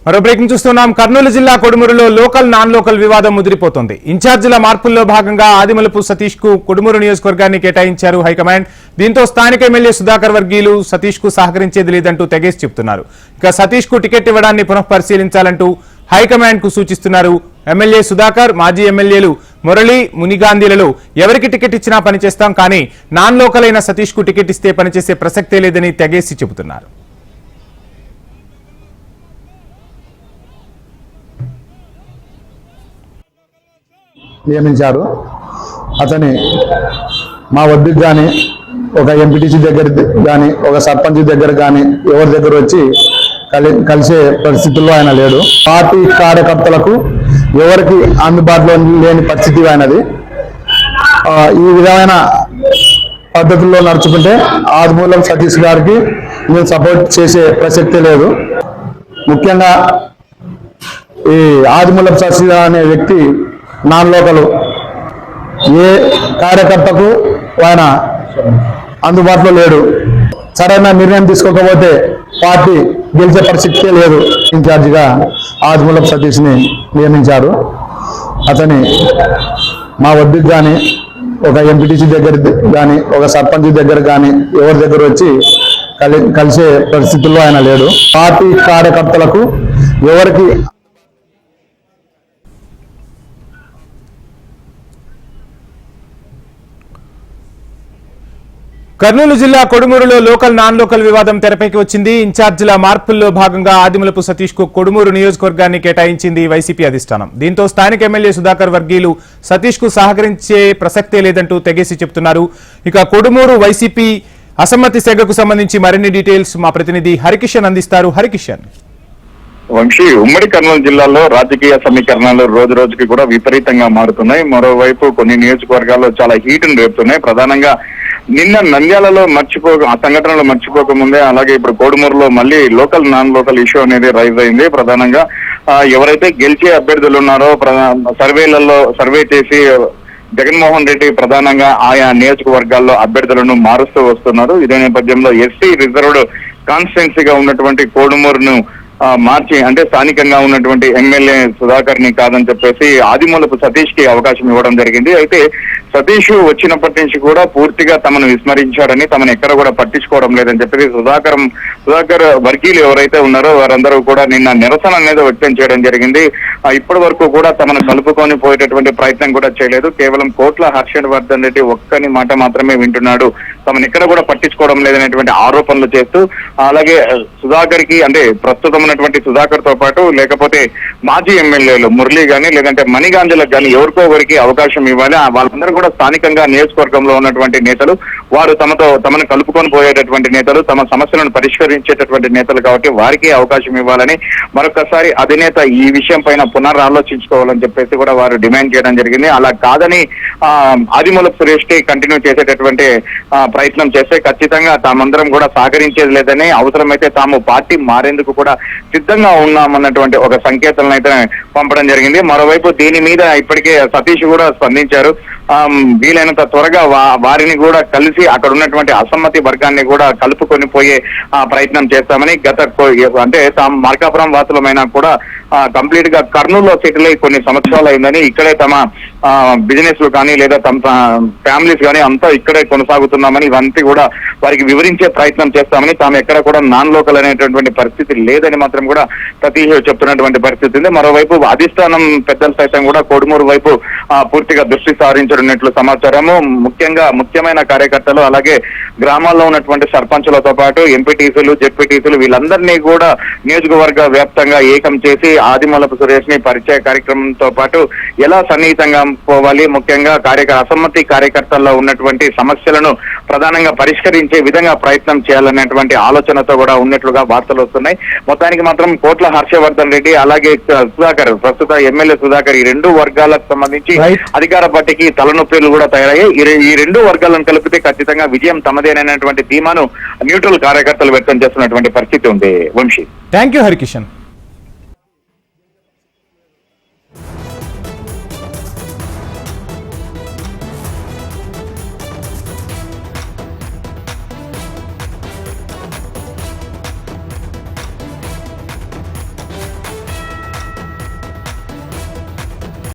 మరో బ్రేకింగ్ చూస్తున్నాం. కర్నూలు జిల్లా కొడుమూరులో లోకల్ నాన్ లోకల్ వివాదం ముదిరిపోతోంది. ఇన్ఛార్జీల మార్పుల్లో భాగంగా ఆదిమలపు సతీష్ కు కొడుమూరు నియోజకవర్గాన్ని కేటాయించారు హైకమాండ్. దీంతో స్థానిక ఎమ్మెల్యే సుధాకర్ వర్గీయులు సతీష్ కు సహకరించేది లేదంటూ తెగేసి చెబుతున్నారు. ఇక సతీష్ కు టికెట్ ఇవ్వడాన్ని పునఃపరిశీలించాలంటూ హైకమాండ్ కు సూచిస్తున్నారు. ఎమ్మెల్యే సుధాకర్, మాజీ ఎమ్మెల్యేలు మురళి, మునిగాంధీలలో ఎవరికి టికెట్ ఇచ్చినా పనిచేస్తాం, కానీ నాన్ లోకల్ అయిన సతీష్ కు టికెట్ ఇస్తే పనిచేసే ప్రసక్తే లేదని తెగేసి చెబుతున్నారు. నియమించారు. అతని మా వద్దకు కానీ ఒక ఎంపీటీసీ దగ్గర కానీ ఒక సర్పంచ్ దగ్గర కానీ ఎవరి దగ్గర వచ్చి కలిసే పరిస్థితుల్లో ఆయన లేడు. పార్టీ కార్యకర్తలకు ఎవరికి అందుబాటులో లేని పరిస్థితి ఆయనది. ఈ విధమైన పద్ధతుల్లో నడుచుకుంటే ఆదిమూలం సతీష్ గారికి మేము సపోర్ట్ చేసే ప్రసక్తే లేదు. ముఖ్యంగా ఈ ఆదిమూలం సతీష్ అనే వ్యక్తి నాన్ లోకల్, ఏ కార్యకర్తకు ఆయన అందుబాటులో లేడు. సరైన నిర్ణయం తీసుకోకపోతే పార్టీ గెలిచే పరిస్థితి లేదు. ఇన్ఛార్జిగా ఆదిమూలం సతీష్ని నియమించారు. అతని మా వద్దకు కానీ ఒక ఎంపీటీసీ దగ్గర కానీ ఒక సర్పంచ్ దగ్గర కానీ ఎవరి దగ్గర వచ్చి కలిసే పరిస్థితుల్లో ఆయన లేడు. పార్టీ కార్యకర్తలకు ఎవరికి కర్నూలు జిల్లా కొడుమూరులో లోకల్ నాన్ లోకల్ వివాదం తెరపైకి వచ్చింది. ఇన్ఛార్జీల మార్పుల్లో భాగంగా ఆదిమలపు సతీష్ కు కొడుమూరు నియోజకవర్గాన్ని కేటాయించింది వైసీపీ అధిష్టానం. దీంతో స్థానిక ఎమ్మెల్యే సుధాకర్ వర్గీయులు సతీష్ కు సహకరించే ప్రసక్తే లేదంటూ తెగేసి చెబుతున్నారు. ఇక కొడుమూరు వైసీపీ అసమ్మతి సెగకు సంబంధించి మరిన్ని డీటెయిల్స్ మా ప్రతినిధి హరికిషన్ అందిస్తారు. హరికిషన్. వంశీ, ఉమ్మడి కర్నూలు జిల్లాలో రాజకీయ సమీకరణాలు రోజు రోజుకి కూడా విపరీతంగా మారుతున్నాయి. మరోవైపు కొన్ని నియోజకవర్గాల్లో చాలా హీటును రేపుతున్నాయి. ప్రధానంగా నిన్న నంద్యాలలో ఆ సంఘటనలో మర్చిపోకముందే అలాగే ఇప్పుడు కోడుమూరులో మళ్ళీ లోకల్ నాన్ లోకల్ ఇష్యూ అనేది రైజ్ అయింది. ప్రధానంగా ఎవరైతే గెలిచే అభ్యర్థులు ఉన్నారో సర్వే చేసి జగన్మోహన్ రెడ్డి ప్రధానంగా ఆయా నియోజకవర్గాల్లో అభ్యర్థులను మారుస్తూ వస్తున్నారు. ఇదే నేపథ్యంలో ఎస్సీ రిజర్వ్డ్ కాన్స్టిట్యున్సీగా ఉన్నటువంటి కోడుమూరును మార్చి, అంటే స్థానికంగా ఉన్నటువంటి ఎమ్మెల్యే సుధాకర్ ని కాదని చెప్పేసి ఆదిమూలపు సతీష్ కి అవకాశం ఇవ్వడం జరిగింది. అయితే సతీష్ వచ్చినప్పటి నుంచి కూడా పూర్తిగా తమను విస్మరించాడని, తమను ఎక్కడ కూడా పట్టించుకోవడం లేదని చెప్పేసి సుధాకర్ వర్గీయులు ఎవరైతే ఉన్నారో వారందరూ కూడా నిన్న నిరసన అనేది వ్యక్తం చేయడం జరిగింది. ఇప్పటి వరకు కూడా తమను కలుపుకొని పోయేటటువంటి ప్రయత్నం కూడా చేయలేదు. కేవలం కోట్ల హర్షవర్ధన్ రెడ్డి ఒక్కని మాట మాత్రమే వింటున్నాడు, తమను ఎక్కడ కూడా పట్టించుకోవడం లేదనేటువంటి ఆరోపణలు చేస్తూ, అలాగే సుధాకర్ కి, అంటే ప్రస్తుతం ఉన్నటువంటి సుధాకర్ తో పాటు లేకపోతే మాజీ ఎమ్మెల్యేలు మురళి గాని లేదంటే మణిగాంధీలకు కానీ ఎవరికో ఒకరికి అవకాశం ఇవ్వాలి. వాళ్ళందరూ కూడా స్థానికంగా నియోజకవర్గంలో ఉన్నటువంటి నేతలు, వారు తమను కలుపుకొని పోయేటటువంటి నేతలు, తమ సమస్యలను పరిష్కరించేటటువంటి నేతలు కాబట్టి వారికి అవకాశం ఇవ్వాలని మరొకసారి అధినేత ఈ విషయం పైన పునరాలోచించుకోవాలని చెప్పేసి కూడా వారు డిమాండ్ చేయడం జరిగింది. అలా కాదని ఆదిమూలపు సురేష్ కి కంటిన్యూ చేసేటటువంటి ప్రయత్నం చేస్తే ఖచ్చితంగా తామందరం కూడా సహకరించేది లేదని, అవసరమైతే తాము పార్టీ మారేందుకు కూడా సిద్ధంగా ఉన్నామన్నటువంటి ఒక సంకేతాలను అయితే పంపడం జరిగింది. మరోవైపు దీని మీద ఇప్పటికే సతీష్ కూడా స్పందించారు. వీలైనంత త్వరగా వారిని కూడా కలిసి అక్కడ ఉన్నటువంటి అసమ్మతి వర్గాన్ని కూడా కలుపుకొని పోయే ప్రయత్నం చేస్తామని, అంటే తాము మార్కాపురం వాసులమైనా కూడా కంప్లీట్ గా కర్నూలులో సెటిల్ అయి కొన్ని సంవత్సరాలు అయిందని, ఇక్కడే తమ బిజినెస్ లు కానీ లేదా తమ ఫ్యామిలీస్ కానీ అంతా ఇక్కడే కొనసాగుతున్నామని, ఇవంతా కూడా వారికి వివరించే ప్రయత్నం చేస్తామని, తాము ఎక్కడ కూడా నాన్ లోకల్ అనేటటువంటి పరిస్థితి లేదని మాత్రం కూడా సతీష్ చెప్తున్నటువంటి పరిస్థితి ఉంది. మరోవైపు అధిష్టానం పెద్దలు సైతం కూడా కోడుమూరు వైపు పూర్తిగా దృష్టి సారించనున్నట్లు సమాచారము. ముఖ్యమైన కార్యకర్తలు అలాగే గ్రామాల్లో ఉన్నటువంటి సర్పంచులతో పాటు ఎంపీటీసీలు, జెడ్పీటీసీలు వీళ్ళందరినీ కూడా నియోజకవర్గ వ్యాప్తంగా ఏకం చేసి ఆదిమూలపు సురేష్ ని పరిచయ కార్యక్రమంతో పాటు ఎలా సన్నిహితంగా పోవాలి, ముఖ్యంగా అసమ్మతి కార్యకర్తల్లో ఉన్నటువంటి సమస్యలను ప్రధానంగా పరిష్కరించే విధంగా ప్రయత్నం చేయాలనేటువంటి ఆలోచనతో కూడా ఉన్నట్లుగా వార్తలు వస్తున్నాయి. మొత్తానికి మాత్రం కోట్ల హర్షవర్ధన్ రెడ్డి అలాగే సుధాకర్, ప్రస్తుత ఎమ్మెల్యే సుధాకర్, ఈ రెండు వర్గాలకు సంబంధించి అధికార పార్టీకి తలనొప్పులు కూడా తయారయ్యాయి. ఈ రెండు వర్గాలను కలిపితే ఖచ్చితంగా విజయం తమదేనటువంటి ధీమాను న్యూట్రల్ కార్యకర్తలు వ్యక్తం చేస్తున్నటువంటి పరిస్థితి ఉంది. Vamsi, thank you Harikishan.